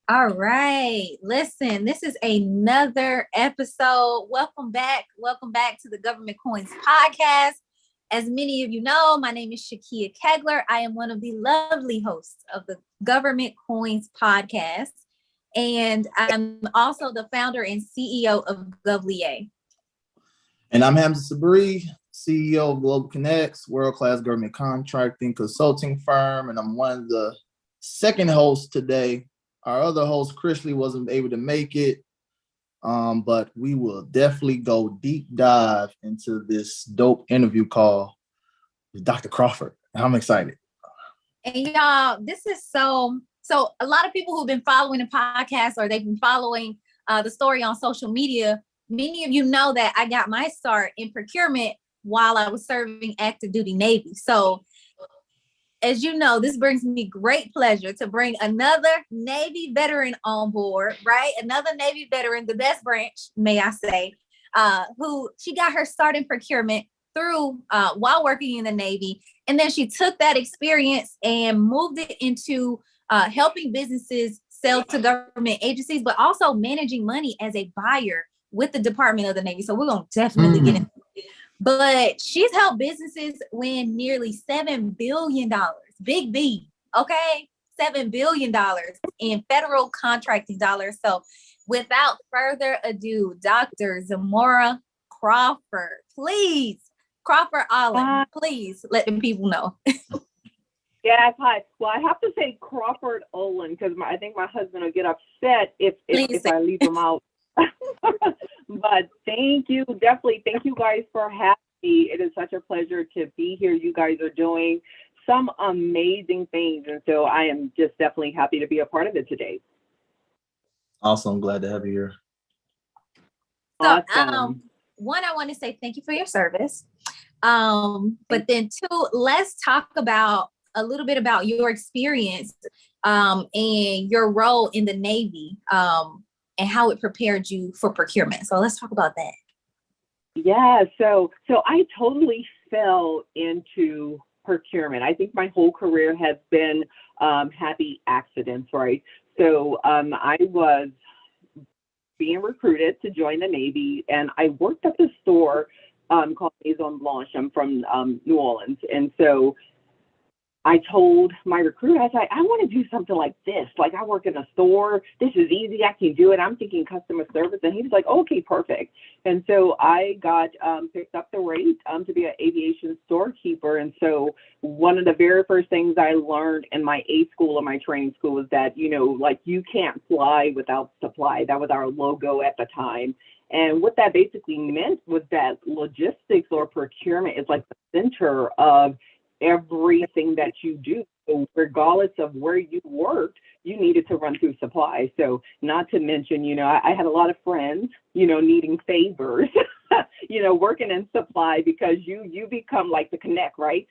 All right. Listen, this is another episode. Welcome back. Welcome back to the Government Coins podcast. As many of you know, my name is Shakia Kegler. I am one of the lovely hosts of the Government Coins podcast. And I'm also the founder and CEO of GovLA. And I'm Hamza Sabri, CEO of Global Connects, world-class government contracting consulting firm. And I'm one of the second hosts today. Our other host, Chrisley, wasn't able to make it, but we will definitely go deep dive into this dope interview call with Dr. Crawford. I'm excited. And y'all, this is so a lot of people who've been following the podcast or they've been following the story on social media, many of you know that I got my start in procurement while I was serving active duty Navy. So as you know, this brings me great pleasure to bring another Navy veteran on board, right? Another Navy veteran, the best branch, may I say, who she got her start in procurement through while working in the Navy. And then she took that experience and moved it into helping businesses sell to government agencies, but also managing money as a buyer with the Department of the Navy. So we're going to definitely get into it. But she's helped businesses win nearly $7 billion, big B, okay? $7 billion in federal contracting dollars. So without further ado, Dr. Zamora Crawford, please, Crawford Olin, please let the people know. Yes, hi. Well, I have to say Crawford Olin because I think my husband will get upset if I leave him out. But thank you, definitely. Thank you guys for having me. It is such a pleasure to be here. You guys are doing some amazing things. And so I am just definitely happy to be a part of it today. Awesome. Glad to have you here. So, one, I want to say thank you for your service. But then two, let's talk about a little bit about your experience and your role in the Navy and how it prepared you for procurement. So let's talk about that. Yeah, so I totally fell into procurement. I think my whole career has been happy accidents, right? So I was being recruited to join the Navy, and I worked at the store called Maison Blanche. I'm from New Orleans, and so I told my recruiter, I was like, I want to do something like this. Like, I work in a store. This is easy. I can do it. I'm thinking customer service. And he was like, okay, perfect. And so I got picked up the rate to be an aviation storekeeper. And so one of the very first things I learned in my A school and my training school was that, like, you can't fly without supply. That was our logo at the time. And what that basically meant was that logistics or procurement is like the center of everything that you do. So regardless of where you worked, you needed to run through supply. So not to mention, I had a lot of friends, needing favors, working in supply because you become like the connect, right?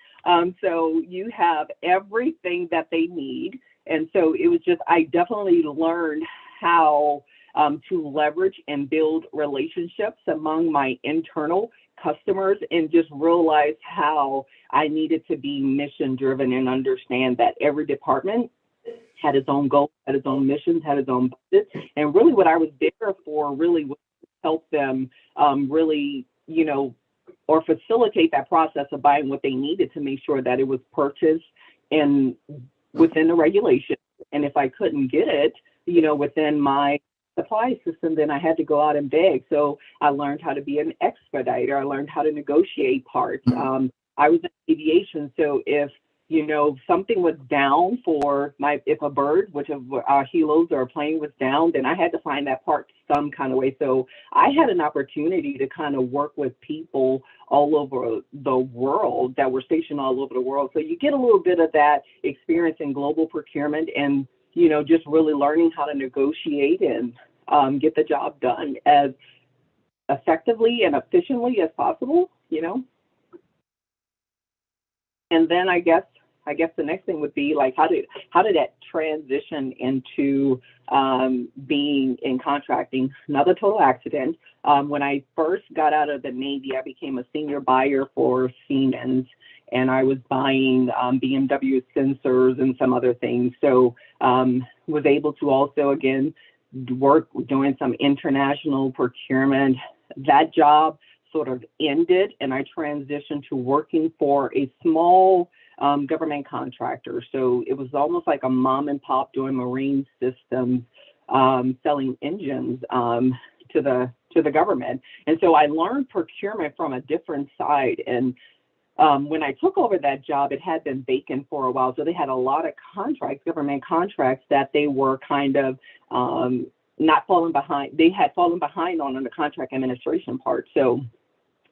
So you have everything that they need. And so it was just, I definitely learned how to leverage and build relationships among my internal customers and just realize how I needed to be mission driven and understand that every department had its own goals, had its own missions, had its own budget. And really what I was there for really was to help them really, or facilitate that process of buying what they needed to make sure that it was purchased and within the regulation. And if I couldn't get it, within my supply system, then I had to go out and beg. So I learned how to be an expediter. I learned how to negotiate parts. I was in aviation, so if something was down if a bird, which of our helos or a plane was down, then I had to find that part some kind of way. So I had an opportunity to kind of work with people all over the world that were stationed all over the world. So you get a little bit of that experience in global procurement and just really learning how to negotiate and get the job done as effectively and efficiently as possible, And then I guess the next thing would be like, how did that transition into being in contracting? Another total accident. When I first got out of the Navy, I became a senior buyer for Siemens, and I was buying BMW sensors and some other things. So was able to also, again, work doing some international procurement. That job sort of ended, and I transitioned to working for a small government contractor. So it was almost like a mom and pop doing marine systems, selling engines to the government. And so I learned procurement from a different side. And when I took over that job, it had been vacant for a while. So they had a lot of contracts, government contracts, that they were kind of not falling behind. They had fallen behind on the contract administration part. So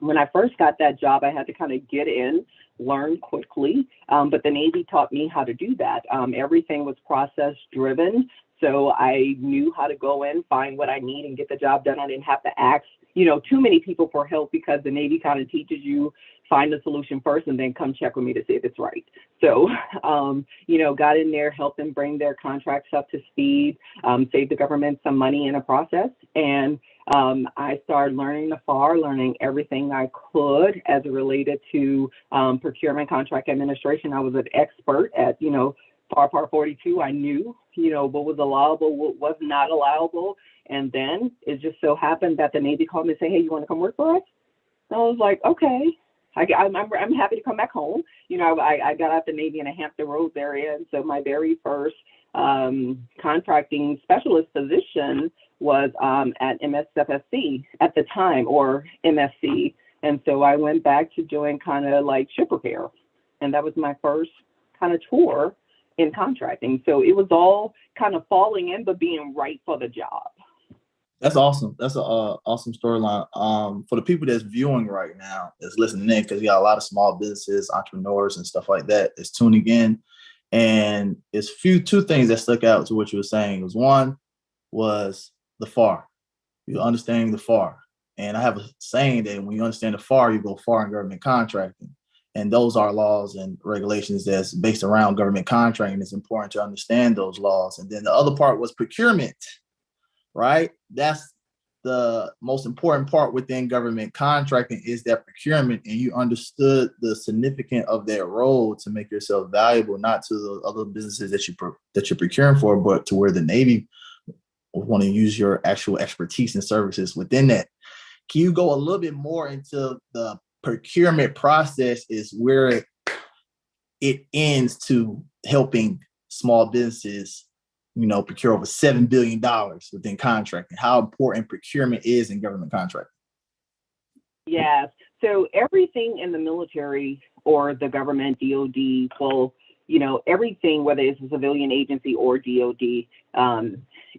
when I first got that job, I had to kind of get in, learn quickly, but the Navy taught me how to do that. Everything was process driven. So I knew how to go in, find what I need, and get the job done. I didn't have to ask, too many people for help, because the Navy kind of teaches you, find the solution first and then come check with me to see if it's right. So, got in there, helped them bring their contracts up to speed, saved the government some money in the process. And I started learning the FAR, learning everything I could as it related to procurement, contract administration. I was an expert at, FAR Part 42. I knew, what was allowable, what was not allowable. And then it just so happened that the Navy called me and said, hey, you want to come work for us? And I was like, okay. I'm happy to come back home. I got out the Navy in the Hampton Roads area. And so my very first contracting specialist position was at MSFSC at the time, or MSC. And so I went back to doing kind of like ship repair. And that was my first kind of tour in contracting. So it was all kind of falling in, but being right for the job. That's awesome. That's an awesome storyline. For the people that's viewing right now, that's listening in, because you got a lot of small businesses, entrepreneurs, and stuff like that that's tuning in. And it's two things that stuck out to what you were saying. One was the FAR. You understanding the FAR. And I have a saying that when you understand the FAR, you go far in government contracting. And those are laws and regulations that's based around government contracting. It's important to understand those laws. And then the other part was procurement. Right? That's the most important part within government contracting, is that procurement, and you understood the significance of that role to make yourself valuable, not to the other businesses that you're procuring for, but to where the Navy want to use your actual expertise and services within that. Can you go a little bit more into the procurement process, is where it ends to helping small businesses procure over $7 billion within contracting, how important procurement is in government contracting? Yes. So everything in the military or the government, DoD, well, everything, whether it's a civilian agency or DoD,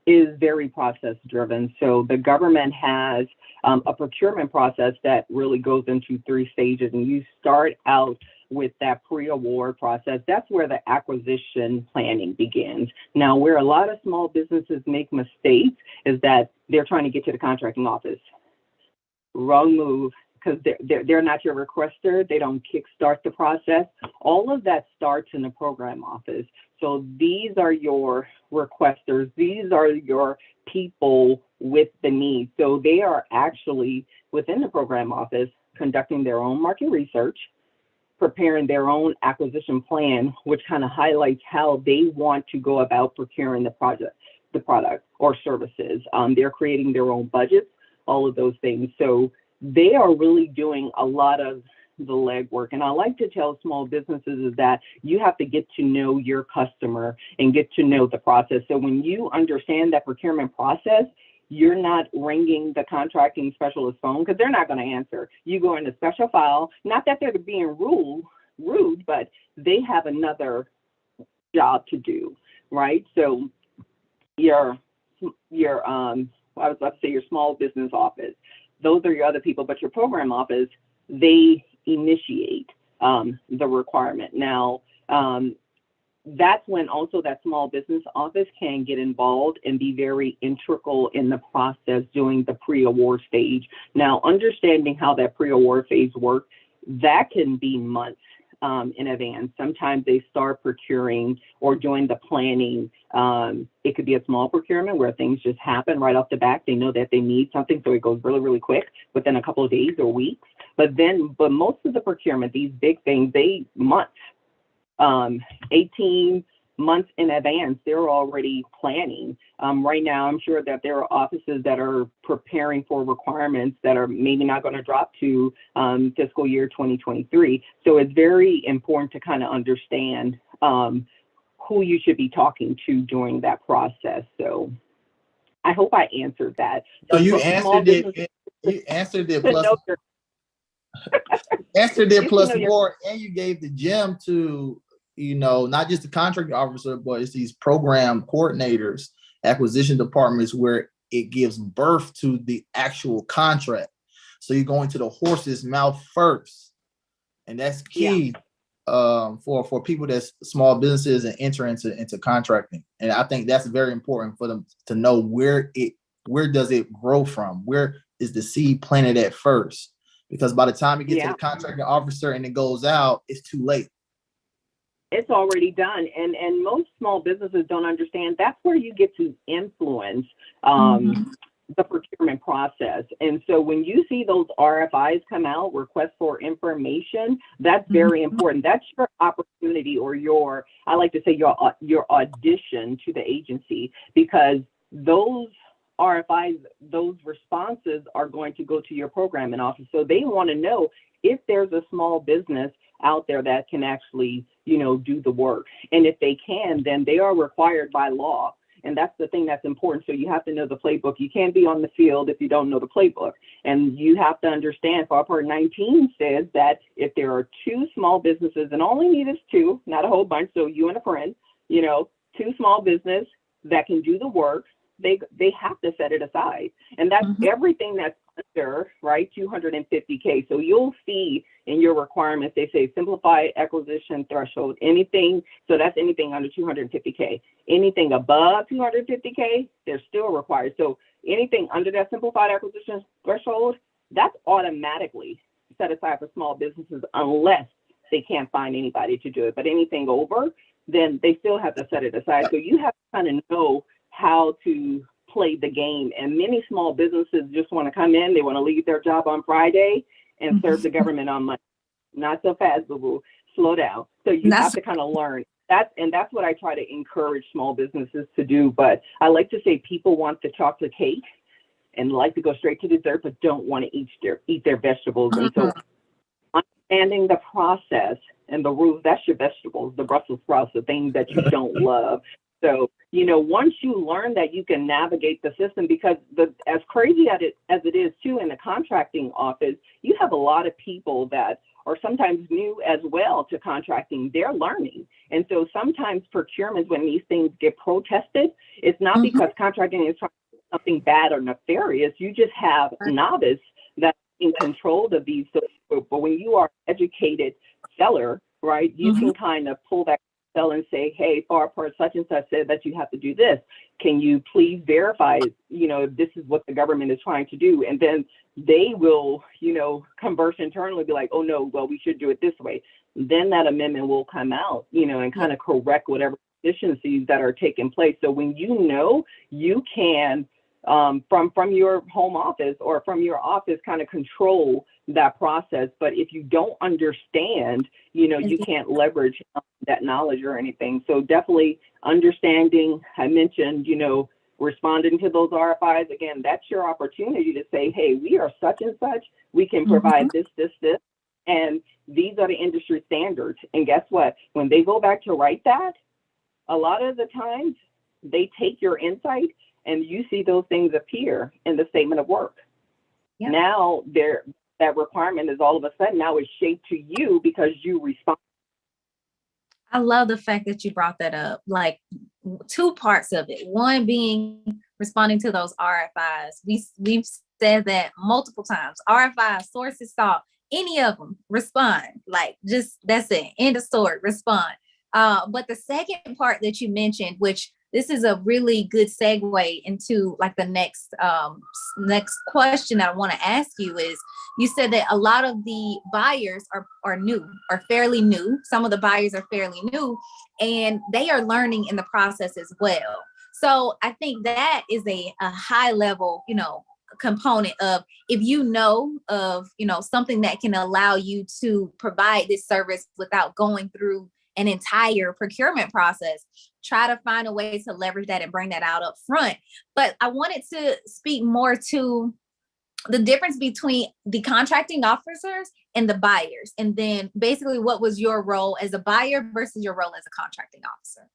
is very process driven. So the government has a procurement process that really goes into 3 stages, and you start out with that pre-award process. That's where the acquisition planning begins. Now, where a lot of small businesses make mistakes is that they're trying to get to the contracting office. Wrong move, because they're not your requester. They don't kickstart the process. All of that starts in the program office. So these are your requesters. These are your people with the need. So they are actually within the program office conducting their own market research, preparing their own acquisition plan, which kind of highlights how they want to go about procuring the product or services. They're creating their own budgets, all of those things. So they are really doing a lot of the legwork. And I like to tell small businesses is that you have to get to know your customer and get to know the process. So when you understand that procurement process, you're not ringing the contracting specialist phone, because they're not going to answer. You go in the special file, not that they're being rude, but they have another job to do, right? So your I was about to say your small business office, those are your other people, but your program office, they initiate the requirement. Now, that's when also that small business office can get involved and be very integral in the process during the pre-award stage. Now, understanding how that pre-award phase works, that can be months in advance. Sometimes they start procuring or doing the planning. It could be a small procurement where things just happen right off the bat. They know that they need something, so it goes really, really quick within a couple of days or weeks. But most of the procurement, these big things, months. 18 months in advance, they're already planning. Right now, I'm sure that there are offices that are preparing for requirements that are maybe not going to drop to fiscal year 2023. So it's very important to kind of understand who you should be talking to during that process. So I hope I answered that. So So you answered it. You answered it plus answered it plus more, and you gave the gem to, you know, not just the contracting officer, but it's these program coordinators, acquisition departments, where it gives birth to the actual contract. So you're going to the horse's mouth first, and that's key for people that's small businesses and enter into contracting. And I think that's very important for them to know where does it grow from? Where is the seed planted at first? Because by the time it gets to the contracting officer and it goes out, it's too late. It's already done. And most small businesses don't understand that's where you get to influence the procurement process. And so when you see those RFIs come out, request for information, that's very important. That's your opportunity, or your, I like to say your audition to the agency, because those RFIs, those responses are going to go to your programming office. So they want to know if there's a small business out there that can actually, you know, do the work. And if they can, then they are required by law. And that's the thing that's important. So you have to know the playbook. You can't be on the field if you don't know the playbook. And you have to understand, FAR Part 19 says that if there are two small businesses, and all you need is two, not a whole bunch, so you and a friend, you know, two small business that can do the work, they have to set it aside. And that's everything that's under, right, 250K. So you'll see in your requirements, they say simplified acquisition threshold, anything, so that's anything under 250K. Anything above 250K, they're still required. So anything under that simplified acquisition threshold, that's automatically set aside for small businesses unless they can't find anybody to do it. But anything over, then they still have to set it aside. So you have to kind of know how to play the game. And many small businesses just want to come in, they want to leave their job on Friday and serve the government on Monday. Not so fast, boo-boo. Slow down. So you have to kind of learn. That's what I try to encourage small businesses to do. But I like to say people want the chocolate cake and like to go straight to dessert, but don't want to eat their vegetables. And so understanding the process and the rules, that's your vegetables, the Brussels sprouts, the things that you don't love. So, you know, once you learn that, you can navigate the system, because as crazy as it is too in the contracting office, you have a lot of people that are sometimes new as well to contracting. They're learning. And so sometimes procurement, when these things get protested, it's not because contracting is trying to do something bad or nefarious. You just have novice that's in control of these. So, but when you are an educated seller, right, you can kind of pull that sell and say, hey, FAR Part such and such said that you have to do this. Can you please verify, you know, if this is what the government is trying to do? And then they will, you know, converse internally, be like, oh no, well, we should do it this way. Then that amendment will come out, you know, and kind of correct whatever deficiencies that are taking place. So when you know, you can, from your home office or from your office, kind of control that process. But if you don't understand, you know, you can't leverage that knowledge or anything. So definitely understanding, I mentioned, you know, responding to those RFIs, again, that's your opportunity to say, hey, we are such and such, we can provide this, and these are the industry standards. And guess what? When they go back to write that, a lot of the times they take your insight and you see those things appear in the statement of work. Yep. Now that requirement is all of a sudden now is shaped to you because you respond. I love the fact that you brought that up, like two parts of it. One being responding to those RFIs. We've said that multiple times. RFIs, sources sought, any of them, respond. Like just, that's it, end of story, respond. But the second part that you mentioned, which this is a really good segue into like the next question I want to ask you is, you said that a lot of the buyers are new, are fairly new. Some of the buyers are fairly new and they are learning in the process as well. So I think that is a high level, you know, component of, if you know of, you know, something that can allow you to provide this service without going through an entire procurement process, try to find a way to leverage that and bring that out up front. But I wanted to speak more to the difference between the contracting officers and the buyers. And then basically what was your role as a buyer versus your role as a contracting officer?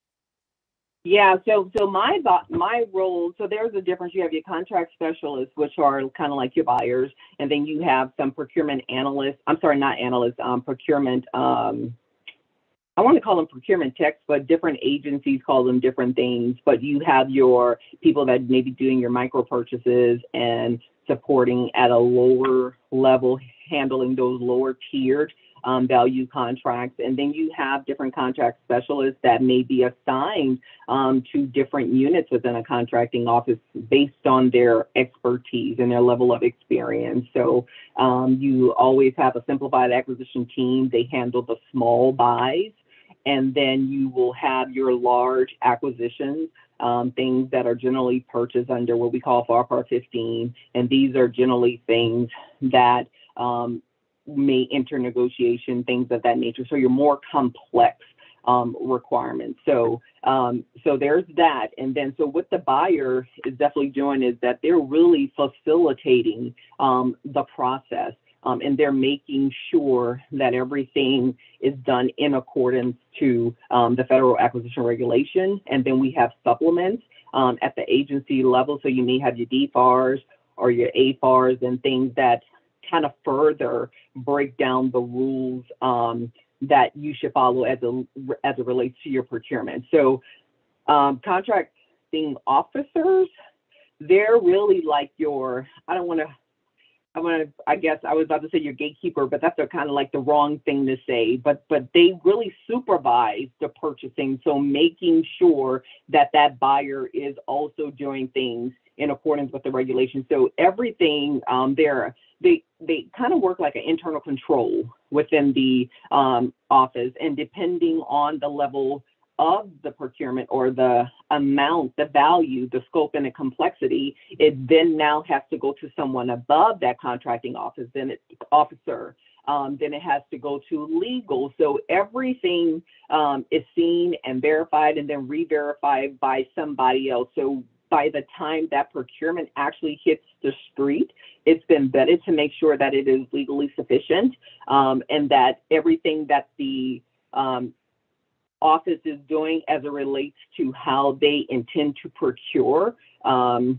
Yeah, so my role, so there's a difference. You have your contract specialists, which are kind of like your buyers, and then you have some procurement analysts. I'm sorry, not analysts, procurement, I want to call them procurement techs, but different agencies call them different things. But you have your people that may be doing your micro purchases and supporting at a lower level, handling those lower tiered value contracts. And then you have different contract specialists that may be assigned to different units within a contracting office based on their expertise and their level of experience. So you always have a simplified acquisition team. They handle the small buys. And then you will have your large acquisitions, things that are generally purchased under what we call FAR Part 15. And these are generally things that may enter negotiation, things of that nature. So your more complex requirements. So there's that. And then so what the buyer is definitely doing is that they're really facilitating the process. And they're making sure that everything is done in accordance to the federal acquisition regulation. And then we have supplements at the agency level. So you may have your DFARs or your AFARs and things that kind of further break down the rules that you should follow as it relates to your procurement. So contracting officers, they're really like your, I guess I was about to say your gatekeeper, but that's kind of like the wrong thing to say, but they really supervise the purchasing. So making sure that that buyer is also doing things in accordance with the regulations. So everything there, they kind of work like an internal control within the office, and depending on the level of the procurement or the amount, the value, the scope, and the complexity, it then now has to go to someone above that contracting office, then it's officer. Then it has to go to legal. So everything is seen and verified and then re-verified by somebody else. So by the time that procurement actually hits the street, it's been vetted to make sure that it is legally sufficient and that everything that the office is doing as it relates to how they intend to procure the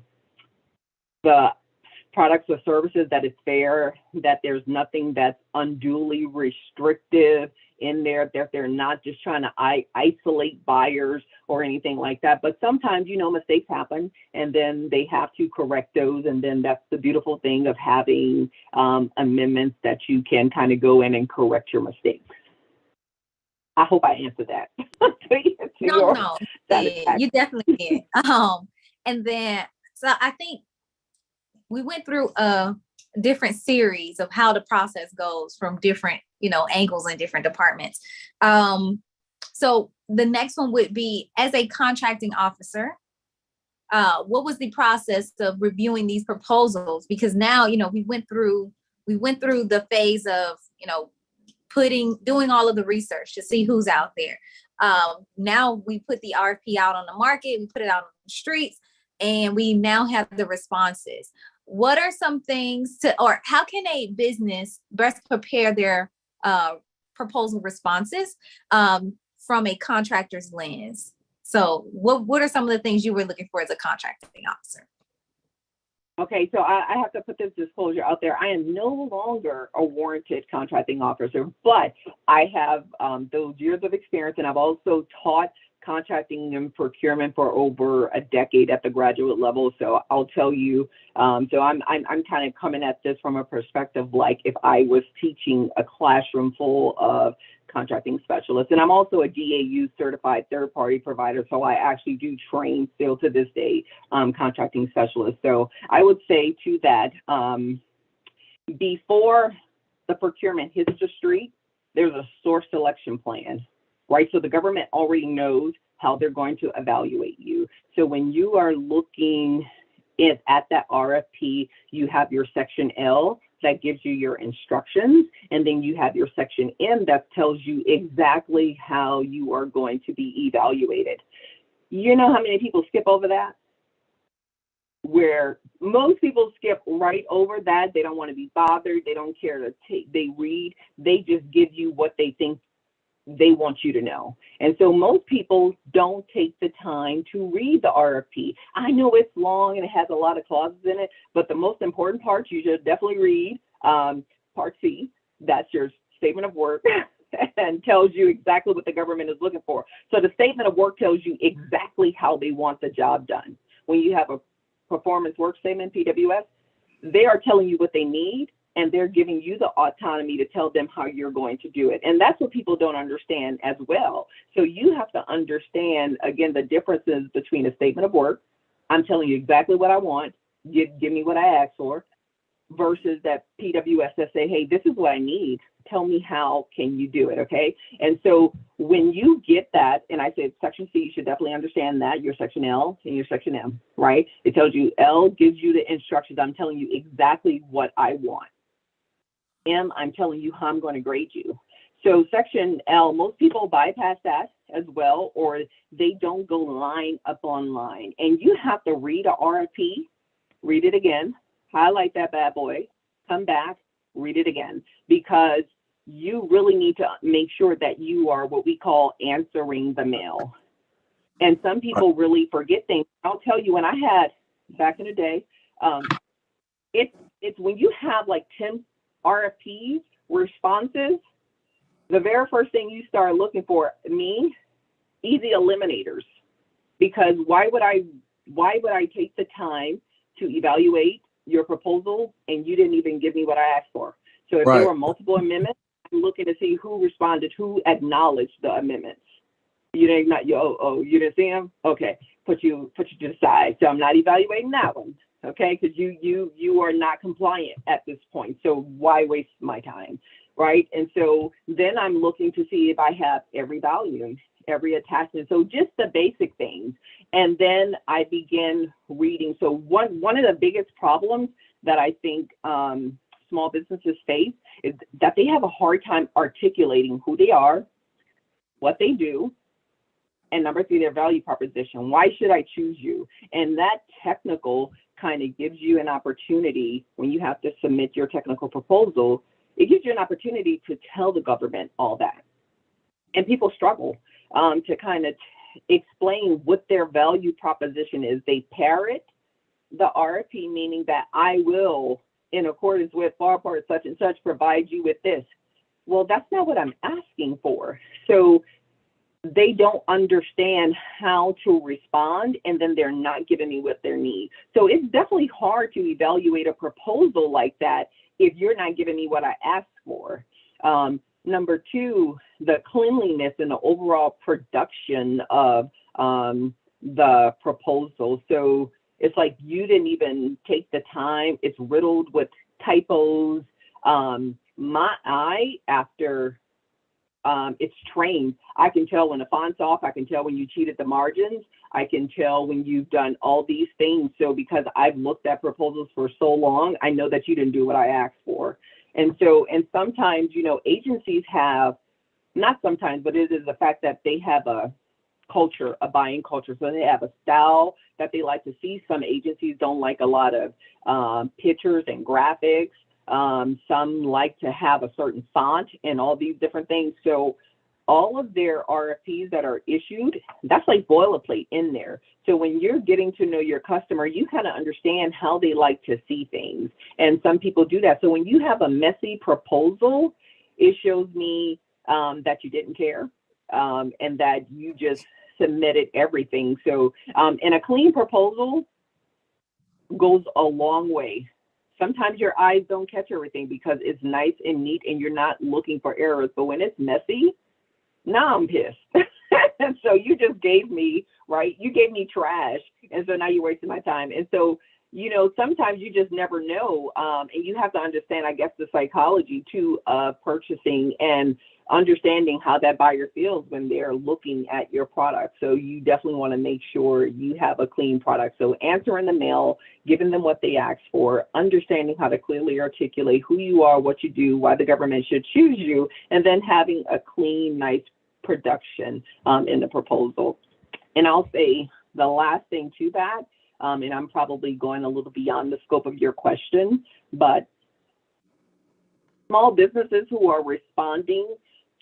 products or services, that it's fair, that there's nothing that's unduly restrictive in there, that they're not just trying to isolate buyers or anything like that. But sometimes, mistakes happen, and then they have to correct those. And then that's the beautiful thing of having amendments that you can kind of go in and correct your mistakes. I hope I answered that. No, you definitely did. And then, so I think we went through a different series of how the process goes from different, angles and different departments. So the next one would be, as a contracting officer, what was the process of reviewing these proposals? Because now, we went through the phase of, doing all of the research to see who's out there. Now we put the RFP out on the market, we put it out on the streets, and we now have the responses. What are some things or how can a business best prepare their proposal responses from a contractor's lens? So what are some of the things you were looking for as a contracting officer? Okay, so I have to put this disclosure out there. I am no longer a warranted contracting officer, but I have those years of experience, and I've also taught contracting and procurement for over a decade at the graduate level. So I'll tell you, so I'm kind of coming at this from a perspective like if I was teaching a classroom full of contracting specialists. And I'm also a DAU certified third-party provider, so I actually do train still to this day contracting specialists. So I would say to that, before the procurement hits the street, there's a source selection plan, right? So the government already knows how they're going to evaluate you. So when you are looking at that RFP, you have your Section L, that gives you your instructions. And then you have your section M that tells you exactly how you are going to be evaluated. You know how many people skip over that? Where most people skip right over that. They don't want to be bothered. They don't care to take, they read, they just give you what they think they want you to know. And so most people don't take the time to read the RFP. I know it's long and it has a lot of clauses in it, but the most important part you should definitely read, Part C, that's your statement of work, and tells you exactly what the government is looking for. So the statement of work tells you exactly how they want the job done. When you have a performance work statement, PWS, they are telling you what they need, and they're giving you the autonomy to tell them how you're going to do it. And that's what people don't understand as well. So you have to understand, again, the differences between a statement of work, I'm telling you exactly what I want, give me what I asked for, versus that PWS that say, hey, this is what I need. Tell me how can you do it, okay? And so when you get that, and I said section C, you should definitely understand that, your section L and your section M, right? It tells you, L gives you the instructions. I'm telling you exactly what I want. M, I'm telling you how I'm going to grade you. So section L, most people bypass that as well, or they don't go line upon line. And you have to read a RFP, read it again, highlight that bad boy, come back, read it again, because you really need to make sure that you are what we call answering the mail. And some people really forget things. I'll tell you, when I had, back in the day, it's when you have like 10 RFPs, responses, the very first thing you start looking for, easy eliminators. Because why would I take the time to evaluate your proposal and you didn't even give me what I asked for? So if there were multiple amendments, I'm looking to see who responded, who acknowledged the amendments. You didn't you didn't see them? Okay, put you to the side. So I'm not evaluating that one. Okay, because you are not compliant at this point. So why waste my time, right? And so then I'm looking to see if I have every volume, every attachment. So just the basic things. And then I begin reading. So one of the biggest problems that I think small businesses face is that they have a hard time articulating who they are, what they do, and number 3, their value proposition. Why should I choose you? And that technical kind of gives you an opportunity when you have to submit your technical proposal. It gives you an opportunity to tell the government all that. And people struggle to kind of explain what their value proposition is. They parrot the RFP, meaning that I will, in accordance with FAR part such and such, provide you with this. Well, that's not what I'm asking for. So they don't understand how to respond, and then they're not giving me what they need. So it's definitely hard to evaluate a proposal like that if you're not giving me what I asked for. Number 2, the cleanliness and the overall production of the proposal. So it's like you didn't even take the time. It's riddled with typos. My eye, after it's trained, I can tell when the font's off. I can tell when you cheated the margins. I can tell when you've done all these things. So because I've looked at proposals for so long, I know that you didn't do what I asked for. And so, and sometimes, agencies have, not sometimes, but it is the fact that they have a culture, a buying culture. So they have a style that they like to see. Some agencies don't like a lot of pictures and graphics. Some like to have a certain font and all these different things. So all of their RFPs that are issued, that's like boilerplate in there. So when you're getting to know your customer, you kind of understand how they like to see things. And some people do that. So when you have a messy proposal, it shows me that you didn't care and that you just submitted everything. So and a clean proposal goes a long way. Sometimes your eyes don't catch everything because it's nice and neat and you're not looking for errors. But when it's messy, now I'm pissed. And so you just gave me, right? You gave me trash. And so now you're wasting my time. And so, you know, sometimes you just never know. And you have to understand, I guess, the psychology too of purchasing and understanding how that buyer feels when they're looking at your product. So you definitely want to make sure you have a clean product. So answering the mail, giving them what they asked for, understanding how to clearly articulate who you are, what you do, why the government should choose you, and then having a clean, nice production in the proposal. And I'll say the last thing to that, and I'm probably going a little beyond the scope of your question, but small businesses who are responding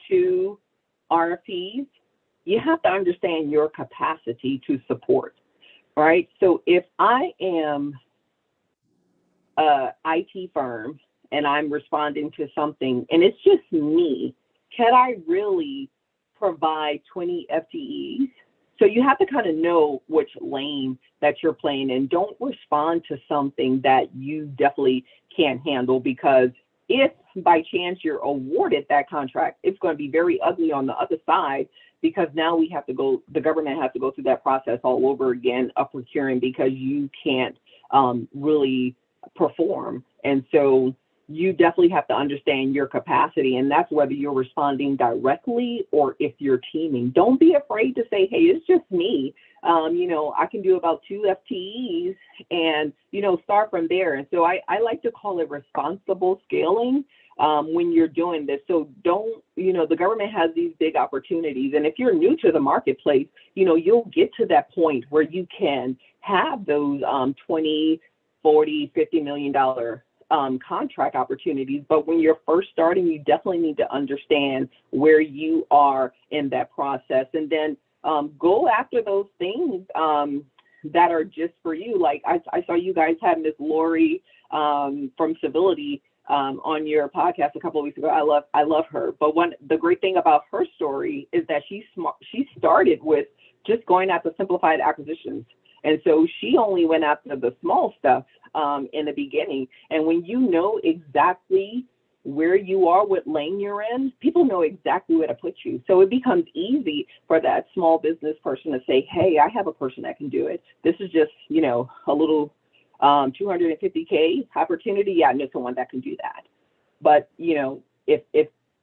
to RFPs, you have to understand your capacity to support, right? So if I am a IT firm and I'm responding to something and it's just me, can I really provide 20 FTEs? So you have to kind of know which lane that you're playing in. Don't respond to something that you definitely can't handle, because if by chance you're awarded that contract, it's going to be very ugly on the other side, because now we have to go, the government has to go through that process all over again of procuring because you can't really perform. And so you definitely have to understand your capacity, and that's whether you're responding directly or if you're teaming. Don't be afraid to say, hey, it's just me. You know, I can do about 2 FTEs and, you know, start from there. And so I like to call it responsible scaling when you're doing this. So don't, you know, the government has these big opportunities. And if you're new to the marketplace, you know, you'll get to that point where you can have those 20, 40, $50 million contract opportunities. But when you're first starting, you definitely need to understand where you are in that process, and then go after those things that are just for you. Like I saw you guys had Miss Lori from Civility on your podcast a couple of weeks ago. I love her. But the great thing about her story is that she started with just going after simplified acquisitions. And so she only went after the small stuff in the beginning. And when you know exactly where you are, what lane you're in, people know exactly where to put you. So it becomes easy for that small business person to say, hey, I have a person that can do it. This is just, you know, a little $250K opportunity. Yeah, I know someone that can do that. But, you know, if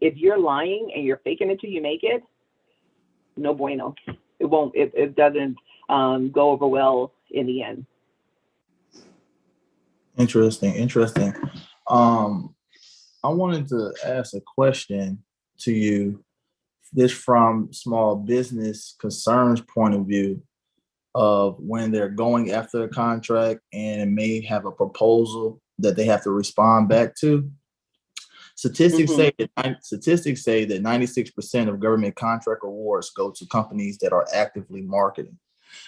you're lying and you're faking it till you make it, no bueno. It doesn't go over well in the end. Interesting. I wanted to ask a question to you, this from small business concerns point of view of when they're going after a contract and may have a proposal that they have to respond back to. Statistics say that 96% of government contract awards go to companies that are actively marketing.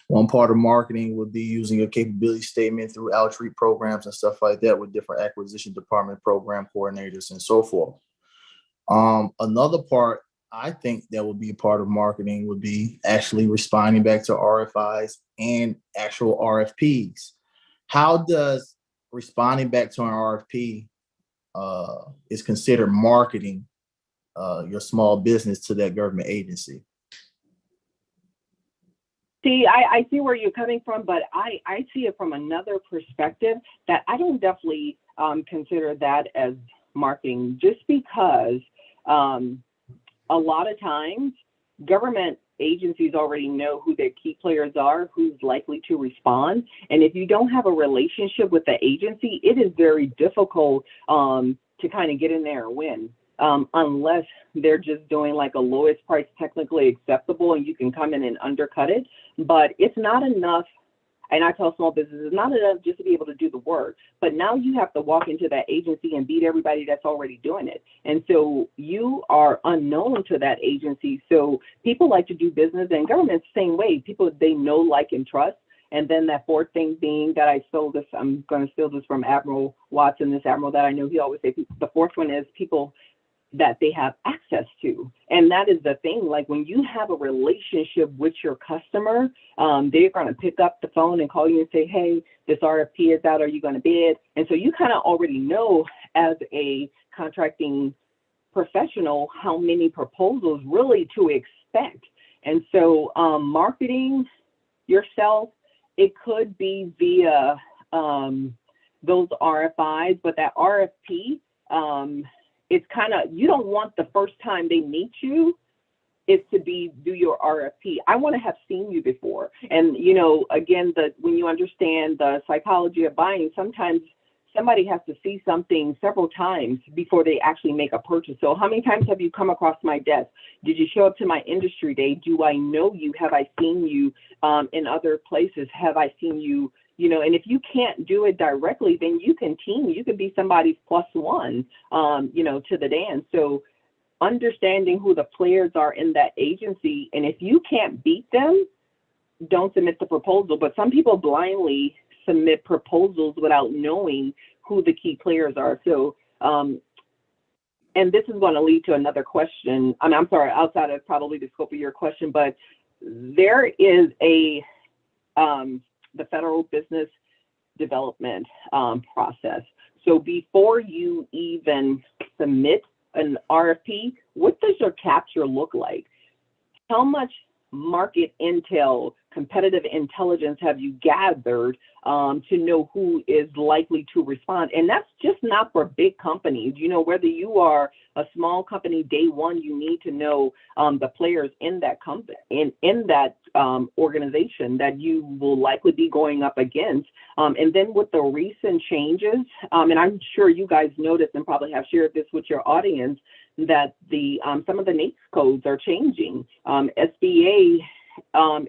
One part of marketing would be using a capability statement through outreach programs and stuff like that with different acquisition department program coordinators and so forth. Another part I think that would be a part of marketing would be actually responding back to RFIs and actual RFPs. How does responding back to an RFP is considered marketing your small business to that government agency? See, I see where you're coming from, but I see it from another perspective that I don't definitely consider that as marketing, just because a lot of times government agencies already know who their key players are, who's likely to respond. And if you don't have a relationship with the agency, it is very difficult to kind of get in there and win. Unless they're just doing like a lowest price technically acceptable and you can come in and undercut it. But it's not enough, and I tell small businesses, it's not enough just to be able to do the work, but now you have to walk into that agency and beat everybody that's already doing it. And so you are unknown to that agency. So people like to do business, and government's the same way. People, they know, like, and trust. And then that fourth thing being that I'm going to steal this from Admiral Watson, this admiral that I know, he always says, the fourth one is people that they have access to. And that is the thing, like when you have a relationship with your customer, they're going to pick up the phone and call you and say, hey, this RFP is out, are you going to bid? And so you kind of already know as a contracting professional how many proposals really to expect. And so marketing yourself, it could be via those RFIs, but that RFP, it's kind of, you don't want the first time they meet you is to do your RFP. I want to have seen you before. And, you know, again, when you understand the psychology of buying, sometimes somebody has to see something several times before they actually make a purchase. So how many times have you come across my desk? Did you show up to my industry day? Do I know you? Have I seen you in other places? Have I seen you? You know, and if you can't do it directly, then you can team. You could be somebody's plus one, you know, to the dance. So understanding who the players are in that agency, and if you can't beat them, don't submit the proposal. But some people blindly submit proposals without knowing who the key players are. So, and this is going to lead to another question. I'm sorry, outside of probably the scope of your question, but there is the federal business development process. So before you even submit an RFP, what does your capture look like? How much market intel, competitive intelligence have you gathered to know who is likely to respond? And that's just not for big companies. You know, whether you are a small company, day one, you need to know the players in that company, in that organization that you will likely be going up against. And then with the recent changes, and I'm sure you guys noticed and probably have shared this with your audience, that the some of the NAICS codes are changing. SBA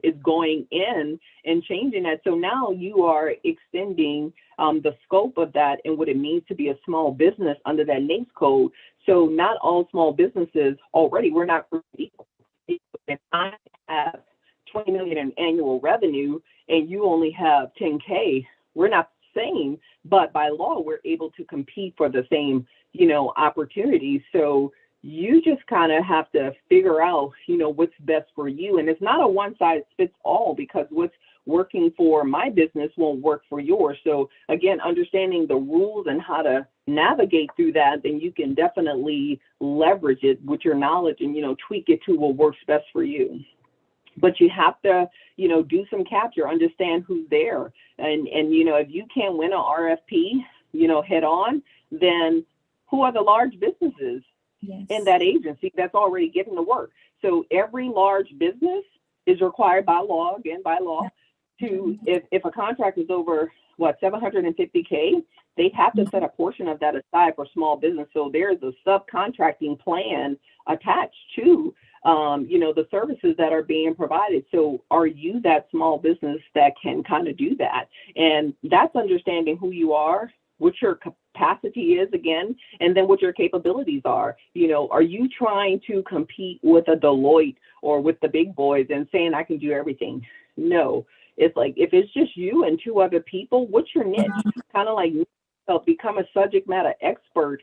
is going in and changing that. So now you are extending the scope of that and what it means to be a small business under that NAICS code. So not all small businesses already, we're not equal. If I have 20 million in annual revenue and you only have 10K, we're not the same, but by law, we're able to compete for the same, you know, opportunities. So you just kind of have to figure out, you know, what's best for you. And it's not a one size fits all, because what's working for my business won't work for yours. So again, understanding the rules and how to navigate through that, then you can definitely leverage it with your knowledge and, you know, tweak it to what works best for you. But you have to, you know, do some capture, understand who's there. And you know, if you can't win an RFP, you know, head on, then who are the large businesses in that agency that's already getting the work? So every large business is required by law, again, by law, to, if a contract is over, what, 750K, they have to set a portion of that aside for small business. So there's a subcontracting plan attached to, you know, the services that are being provided. So are you that small business that can kind of do that? And that's understanding who you are, what your capacity is, again, and then what your capabilities are. You know, are you trying to compete with a Deloitte or with the big boys and saying I can do everything? No. It's like, if it's just you and two other people, what's your niche? Kind of like become a subject matter expert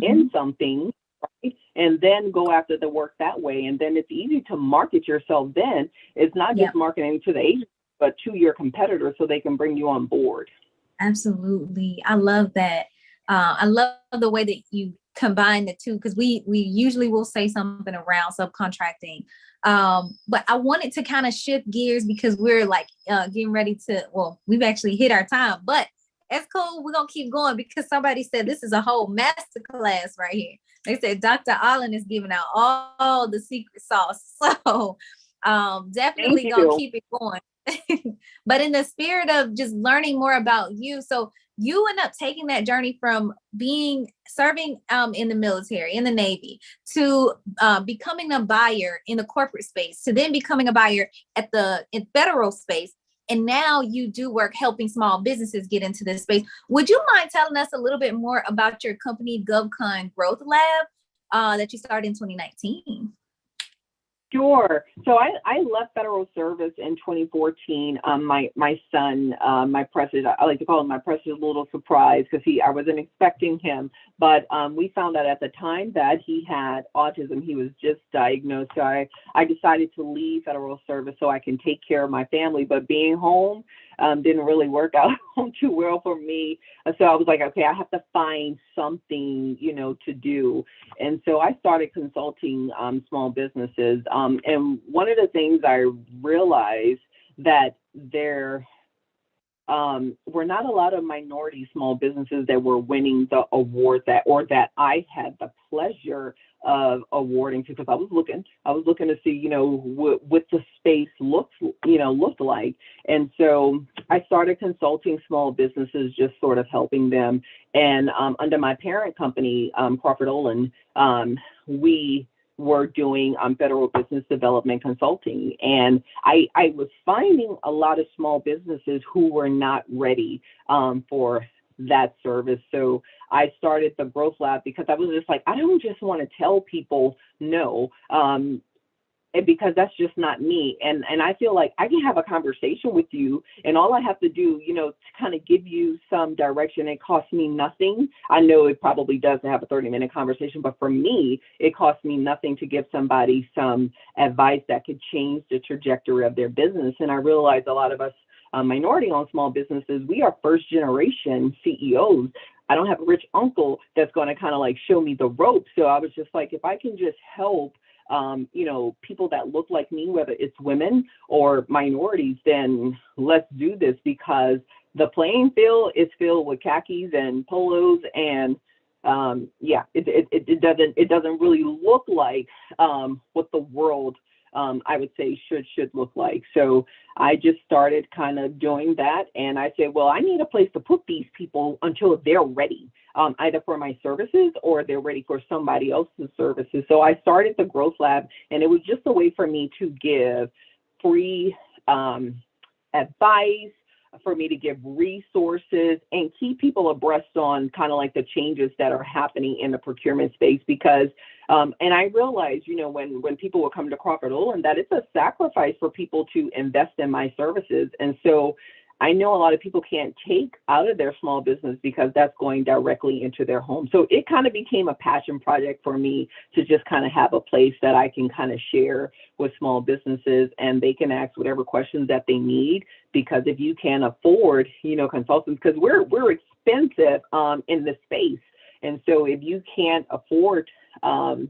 in something, right? And then go after the work that way. And then it's easy to market yourself then. It's not just marketing to the agent, but to your competitors so they can bring you on board. Absolutely. I love that. I love the way that you combine the two, because we usually will say something around subcontracting. But I wanted to kind of shift gears, because we're like getting ready to, well, we've actually hit our time, but it's cool. We're going to keep going, because somebody said this is a whole master class right here. They said Dr. Olin is giving out all the secret sauce. So definitely going to keep it going. But in the spirit of just learning more about you, so you end up taking that journey from serving in the military, in the Navy, to becoming a buyer in the corporate space, to then becoming a buyer in federal space. And now you do work helping small businesses get into this space. Would you mind telling us a little bit more about your company, GovCon Growthlab, that you started in 2019? Sure. So I left federal service in 2014. My son, my precious, I like to call him my precious little surprise, because I wasn't expecting him. But we found out at the time that he had autism. He was just diagnosed. So I decided to leave federal service so I can take care of my family. But being home, didn't really work out too well for me. So I was like, okay, I have to find something, to do. And so I started consulting small businesses. And one of the things I realized that there were not a lot of minority small businesses that were winning the awards that I had the pleasure of awarding to, because I was looking to see, what the space looked like. And so I started consulting small businesses, just sort of helping them. And under my parent company, Crawford Olin, we were doing federal business development consulting. And I was finding a lot of small businesses who were not ready for that service. So I started the Growthlab because I was just like, I don't just want to tell people no, because that's just not me. And I feel like I can have a conversation with you, and all I have to do, to kind of give you some direction. It costs me nothing. I know it probably does to have a 30-minute conversation, but for me, it costs me nothing to give somebody some advice that could change the trajectory of their business. And I realize a lot of us minority-owned small businesses, we are first-generation CEOs. I don't have a rich uncle that's going to kind of like show me the ropes. So I was just like, if I can just help people that look like me, whether it's women or minorities, then let's do this, because the playing field is filled with khakis and polos, and it doesn't really look like what the world I would say should look like. So I just started kind of doing that, and I said, well, I need a place to put these people until they're ready, either for my services or they're ready for somebody else's services. So I started the Growthlab, and it was just a way for me to give free advice, for me to give resources and keep people abreast on kind of like the changes that are happening in the procurement space. Because, and I realized, when people will come to Crawford Olin, that it's a sacrifice for people to invest in my services. And so I know a lot of people can't take out of their small business because that's going directly into their home. So it kind of became a passion project for me to just kind of have a place that I can kind of share with small businesses, and they can ask whatever questions that they need. Because if you can't afford, consultants, because we're expensive in this space. And so if you can't afford to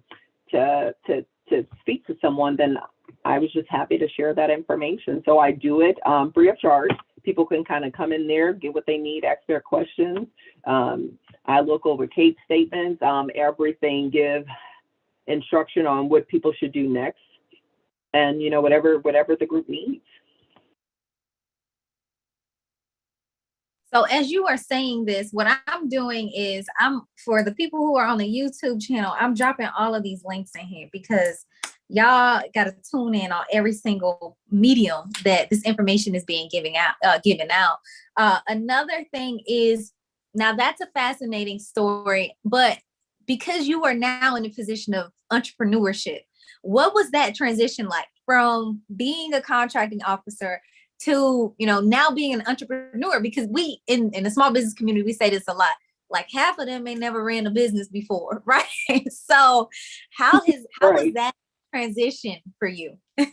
speak to someone, then I was just happy to share that information. So I do it free of charge. People can kind of come in there, get what they need, ask their questions. I look over case statements, everything, give instruction on what people should do next, and whatever the group needs. So as you are saying this, what I'm doing is for the people who are on the YouTube channel, I'm dropping all of these links in here, because y'all got to tune in on every single medium that this information is being given out. Another thing is, now that's a fascinating story, but because you are now in a position of entrepreneurship, what was that transition like from being a contracting officer to, now being an entrepreneur? Because we in the small business community, we say this a lot, like half of them may never ran a business before, right? So how was that transition for you? It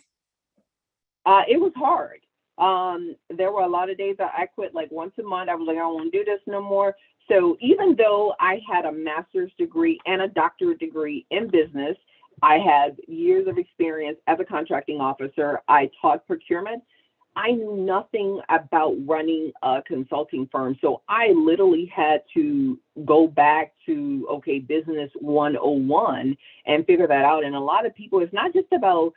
was hard. There were a lot of days that I quit like once a month. I was like, I don't want to do this no more. So even though I had a master's degree and a doctorate degree in business, I had years of experience as a contracting officer. I taught procurement. I knew nothing about running a consulting firm. So I literally had to go back to, business 101 and figure that out. And a lot of people, it's not just about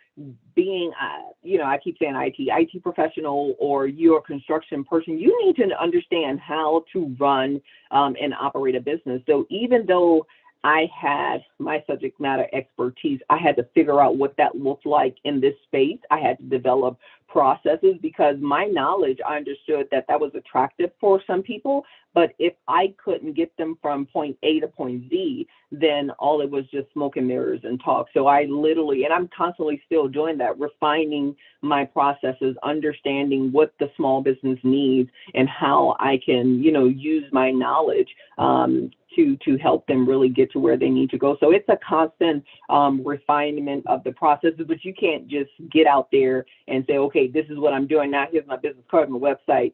being, I keep saying IT professional, or you're a construction person. You need to understand how to run and operate a business. So even though I had my subject matter expertise, I had to figure out what that looked like in this space. I had to develop processes, because my knowledge, I understood that was attractive for some people, but if I couldn't get them from point A to point Z, then all it was just smoke and mirrors and talk. So I literally, and I'm constantly still doing that, refining my processes, understanding what the small business needs and how I can, use my knowledge to help them really get to where they need to go. So it's a constant refinement of the processes, but you can't just get out there and say, okay, this is what I'm doing now. Here's my business card and my website,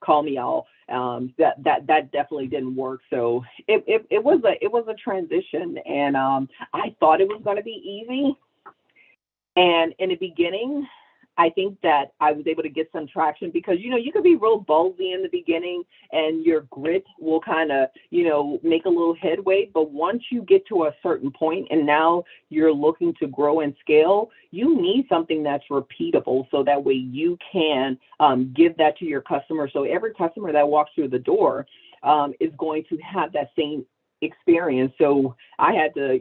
call me all. That definitely didn't work. So it was a transition, and I thought it was going to be easy. And in the beginning, I think that I was able to get some traction because, you could be real ballsy in the beginning and your grit will kind of, make a little headway. But once you get to a certain point and now you're looking to grow and scale, you need something that's repeatable so that way you can give that to your customer. So every customer that walks through the door is going to have that same experience. So I had to,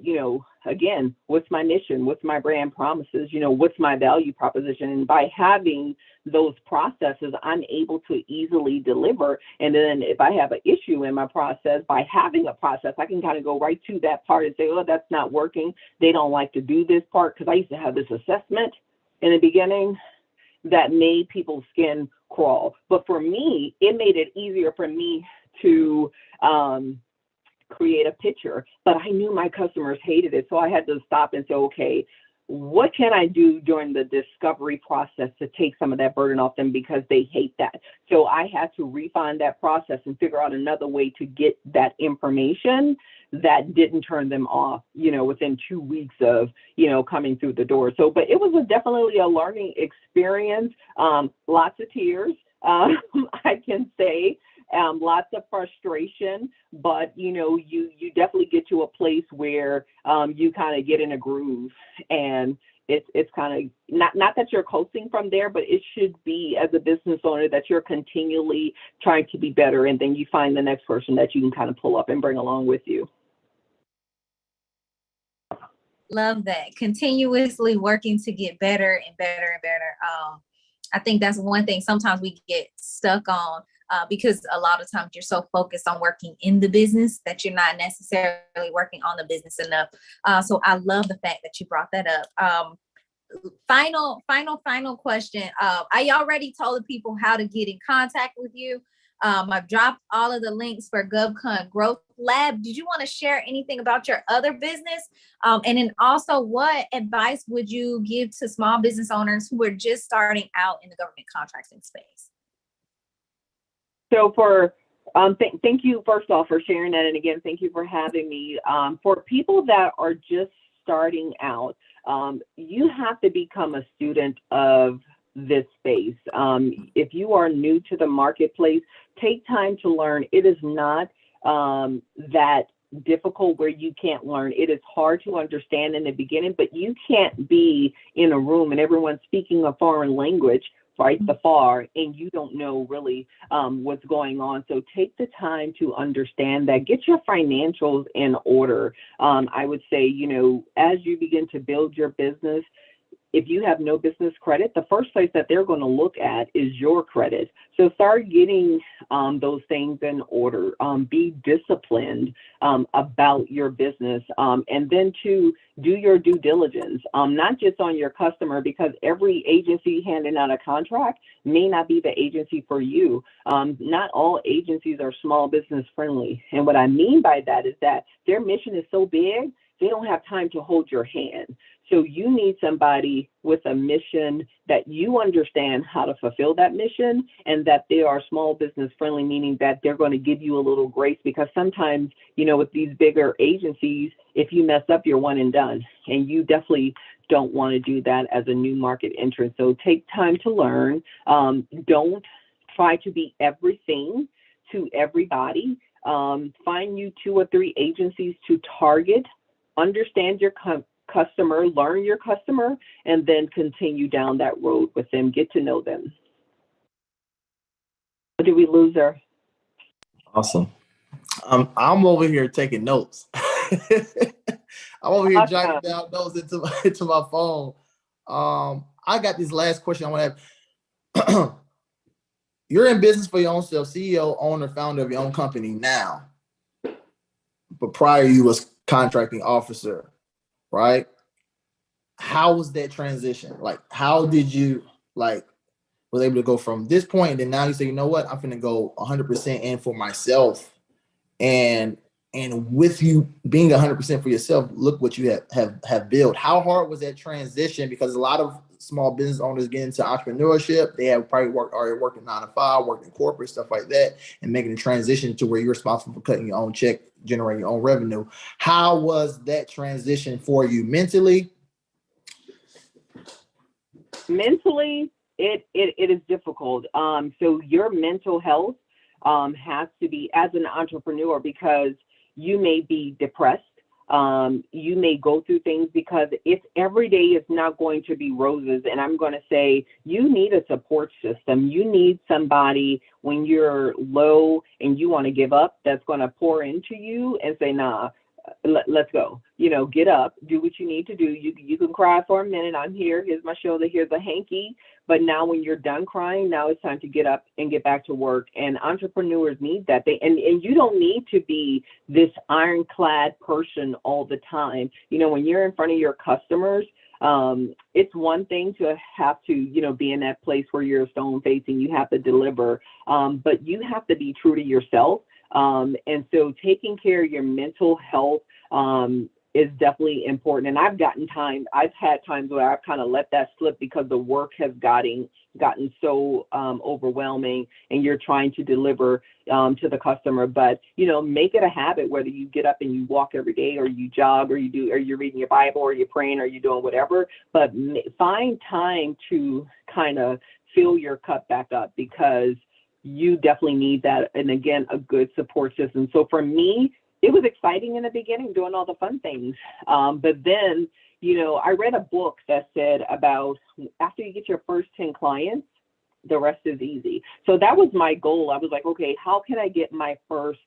again, what's my mission? What's my brand promises? What's my value proposition? And by having those processes, I'm able to easily deliver. And then if I have an issue in my process, by having a process, I can kind of go right to that part and say, oh, that's not working. They don't like to do this part. Because I used to have this assessment in the beginning that made people's skin crawl. But for me, it made it easier for me to create a picture, but I knew my customers hated it. So I had to stop and say, okay, what can I do during the discovery process to take some of that burden off them because they hate that? So I had to refine that process and figure out another way to get that information that didn't turn them off, within 2 weeks of, coming through the door. So, but it was definitely a learning experience, lots of tears, I can say. Lots of frustration, but you definitely get to a place where you kind of get in a groove, and it's kind of not that you're coasting from there, but it should be, as a business owner, that you're continually trying to be better, and then you find the next person that you can kind of pull up and bring along with you. Love that. Continuously working to get better and better and better. I think that's one thing sometimes we get stuck on. Because a lot of times you're so focused on working in the business that you're not necessarily working on the business enough. So I love the fact that you brought that up. Final question. I already told the people how to get in contact with you. I've dropped all of the links for GovCon Growthlab. Did you want to share anything about your other business? And then also, what advice would you give to small business owners who are just starting out in the government contracting space? So thank you first off for sharing that. And again, thank you for having me. For people that are just starting out, you have to become a student of this space. If you are new to the marketplace, take time to learn. It is not that difficult where you can't learn. It is hard to understand in the beginning, but you can't be in a room and everyone's speaking a foreign language right afar, and you don't know really what's going on. So take the time to understand that. Get your financials in order. I would say, as you begin to build your business, if you have no business credit, the first place that they're going to look at is your credit. So start getting those things in order. Be disciplined about your business. And then to do your due diligence, not just on your customer, because every agency handing out a contract may not be the agency for you. Not all agencies are small business friendly. And what I mean by that is that their mission is so big, they don't have time to hold your hand. So you need somebody with a mission that you understand how to fulfill that mission, and that they are small business friendly, meaning that they're going to give you a little grace, because sometimes, with these bigger agencies, if you mess up, you're one and done, and you definitely don't want to do that as a new market entrant. So take time to learn. Don't try to be everything to everybody. Find you 2 or 3 agencies to target. Understand your customer, learn your customer, and then continue down that road with them. Get to know them. Did we lose her? Awesome. I'm over here taking notes. I'm over here jotting down notes into my phone. I got this last question I want to have. You're in business for your own self, CEO, owner, founder of your own company now. But prior, you was contracting officer, right? How was that transition? Like, how did you was able to go from this point and then now you say, you know what, I'm going to go 100% in for myself. And And with you being 100% for yourself, look what you have built. How hard was that transition? Because a lot of small business owners get into entrepreneurship. They have probably already worked 9 to 5, worked in corporate, stuff like that, and making a transition to where you're responsible for cutting your own check, generating your own revenue. How was that transition for you mentally? Mentally, it is difficult. So your mental health has to be, as an entrepreneur, because you may be depressed. You may go through things, because it's every day is not going to be roses. And I'm going to say, you need a support system. You need somebody when you're low and you want to give up, that's going to pour into you and say, nah, let's go, get up, do what you need to do. You can cry for a minute. I'm here. Here's my shoulder. Here's a hanky. But now when you're done crying, now it's time to get up and get back to work. And entrepreneurs need that. And you don't need to be this ironclad person all the time. When you're in front of your customers, it's one thing to have to, be in that place where you're stone facing, you have to deliver, but you have to be true to yourself. And so taking care of your mental health is definitely important. And I've had times where I've kind of let that slip because the work has gotten so overwhelming, and you're trying to deliver to the customer. But make it a habit, whether you get up and you walk every day, or you jog, or you're reading your Bible, or you're praying, or you're doing whatever. But find time to kind of fill your cup back up, because you definitely need that. And again, a good support system. So for me, it was exciting in the beginning, doing all the fun things. But then, I read a book that said about after you get your first 10 clients, the rest is easy. So that was my goal. I was like, okay, how can I get my first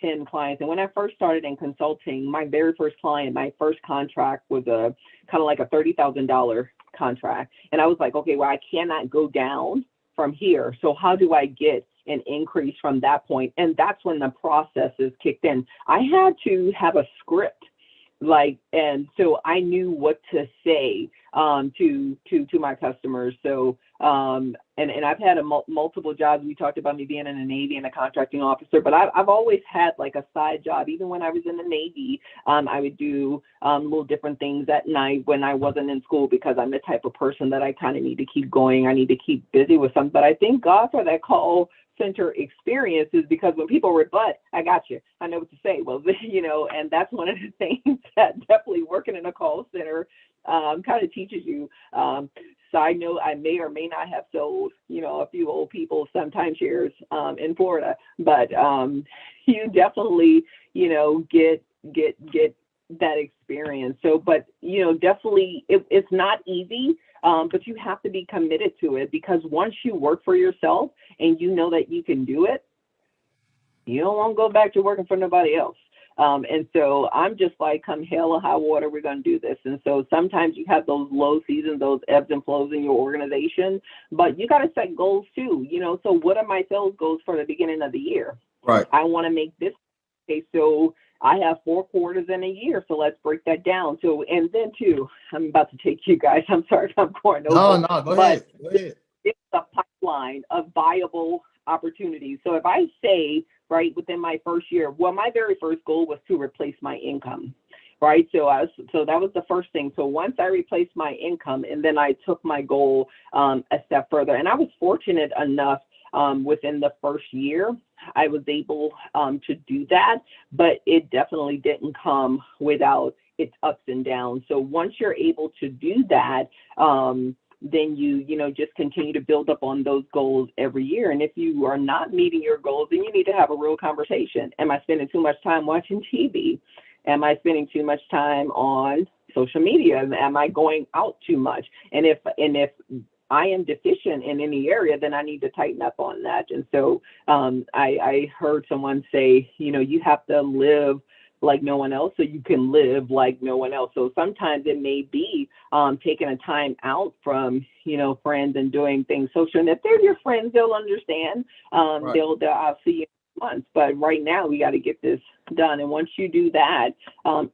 10 clients? And when I first started in consulting, my very first client, my first contract was a kind of like a $30,000 contract. And I was like, okay, well, I cannot go down from here. So how do I get an increase from that point? And that's when the processes kicked in. I had to have a script, and so I knew what to say to my customers. So and I've had multiple jobs. We talked about me being in the Navy and a contracting officer, but I've always had like a side job. Even when I was in the Navy, I would do little different things at night when I wasn't in school, because I'm the type of person that I kind of need to keep going. I need to keep busy with something. But I thank God for that call center experiences, because when people rebut, I got you. I know what to say. Well, and that's one of the things that definitely working in a call center kind of teaches you. Side note, I may or may not have sold, a few old people some timeshares in Florida, but you definitely, get that experience. So, but, definitely it's not easy, but you have to be committed to it, because once you work for yourself and you know that you can do it, you don't want to go back to working for nobody else. And so I'm just like, come hell or high water, we're going to do this. And so sometimes you have those low seasons, those ebbs and flows in your organization, but you got to set goals too. So what are my sales goals for the beginning of the year? Right. I want to make this. Okay, so I have 4 quarters in a year. So let's break that down. So, and then too, I'm about to take you guys, I'm sorry if I'm going over. No, go ahead. It's a pipeline of viable opportunities. So if I say, right, within my first year, well, my very first goal was to replace my income, right? So that was the first thing. So once I replaced my income, and then I took my goal a step further. And I was fortunate enough within the first year, I was able to do that, but it definitely didn't come without its ups and downs. So once you're able to do that, then you just continue to build up on those goals every year. And if you are not meeting your goals, then you need to have a real conversation. Am I spending too much time watching TV? Am I spending too much time on social media? Am I going out too much? And if I am deficient in any area, then I need to tighten up on that. And so I heard someone say, you have to live like no one else so you can live like no one else. So sometimes it may be taking a time out from, friends and doing things social. And if they're your friends, they'll understand. Right. I'll see you in months. But right now we got to get this done. And once you do that,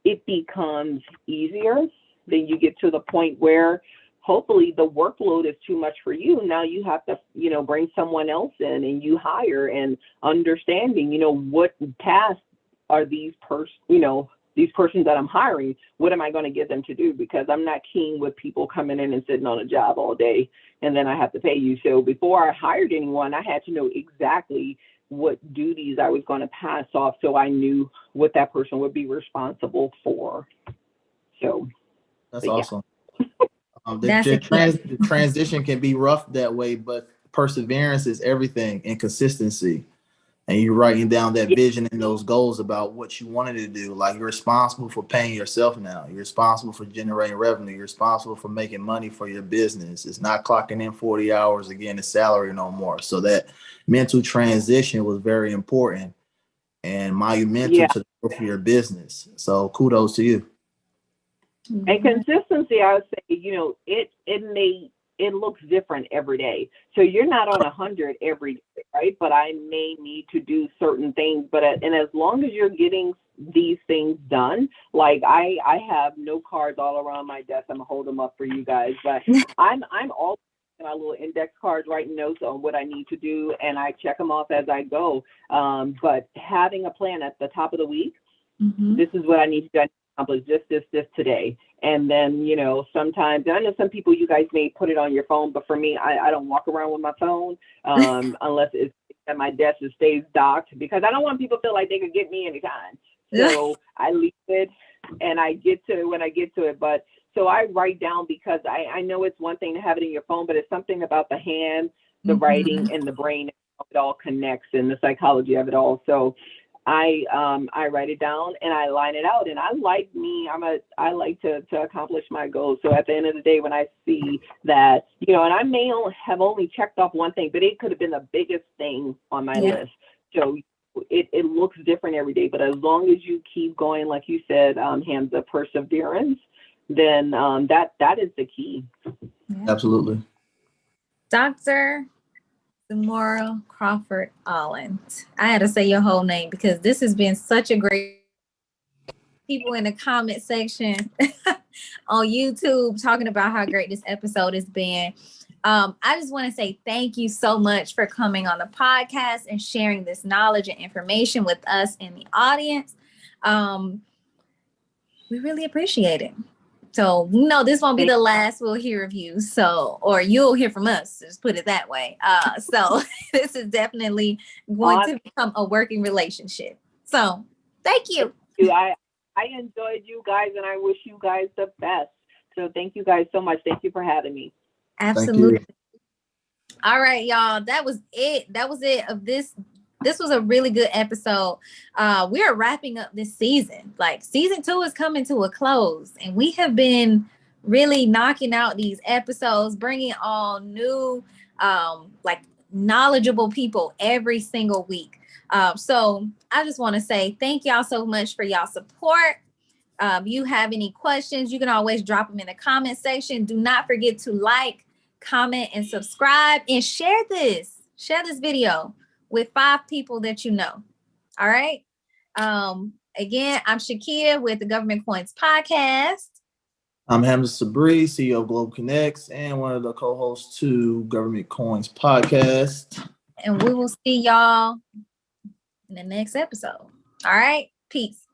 it becomes easier. Then you get to the point where hopefully the workload is too much for you. Now you have to, bring someone else in, and you hire, and understanding, what tasks are these these persons that I'm hiring, what am I going to get them to do? Because I'm not keen with people coming in and sitting on a job all day and then I have to pay you. So before I hired anyone, I had to know exactly what duties I was going to pass off so I knew what that person would be responsible for. So that's awesome. Yeah. The transition can be rough that way, but perseverance is everything, and consistency. And you're writing down that vision and those goals about what you wanted to do. Like, you're responsible for paying yourself now. You're responsible for generating revenue. You're responsible for making money for your business. It's not clocking in 40 hours again, the salary no more. So that mental transition was very important and monumental to the growth of your business. So kudos to you. And consistency, I would say, it looks different every day. So you're not on 100 every day, right? But I may need to do certain things. And as long as you're getting these things done, like I have no cards all around my desk. I'm gonna hold them up for you guys, but I'm all my little index cards, writing notes on what I need to do, and I check them off as I go. But having a plan at the top of the week, this is what I need to accomplish, this today. And then, sometimes, and I know some people, you guys may put it on your phone, but for me, I don't walk around with my phone unless it's at my desk, it stays docked, because I don't want people to feel like they could get me anytime. So I leave it and I get to it when I get to it. But so I write down, because I know it's one thing to have it in your phone, but it's something about the hand, the writing, and the brain. It all connects, and the psychology of it all. So I write it down and I line it out, and I like to accomplish my goals. So at the end of the day, when I see that, and I may have only checked off one thing, but it could have been the biggest thing on my list. So it looks different every day, but as long as you keep going, like you said, Ham, the perseverance, then that is the key. Absolutely. Dr. Zamora Crawford Olin. I had to say your whole name because this has been such a great people in the comment section on YouTube talking about how great this episode has been. I just want to say thank you so much for coming on the podcast and sharing this knowledge and information with us in the audience. We really appreciate it. So, this won't be the last we'll hear of you. So, or you'll hear from us, just put it that way. So this is definitely going to become a working relationship. So thank you. I enjoyed you guys, and I wish you guys the best. So thank you guys so much. Thank you for having me. Absolutely. All right, y'all. That was it. That was it of this. This was a really good episode. We are wrapping up this season. Like, season 2 is coming to a close, and we have been really knocking out these episodes, bringing on new, knowledgeable people every single week. So I just want to say thank y'all so much for y'all support. If you have any questions, you can always drop them in the comment section. Do not forget to like, comment, and subscribe, and share this video with 5 people that you know. All right. Again, I'm Shakia with the Government Coins Podcast. I'm Hamza Sabri, CEO of Global Connects, and one of the co-hosts to Government Coins Podcast. And we will see y'all in the next episode. All right. Peace.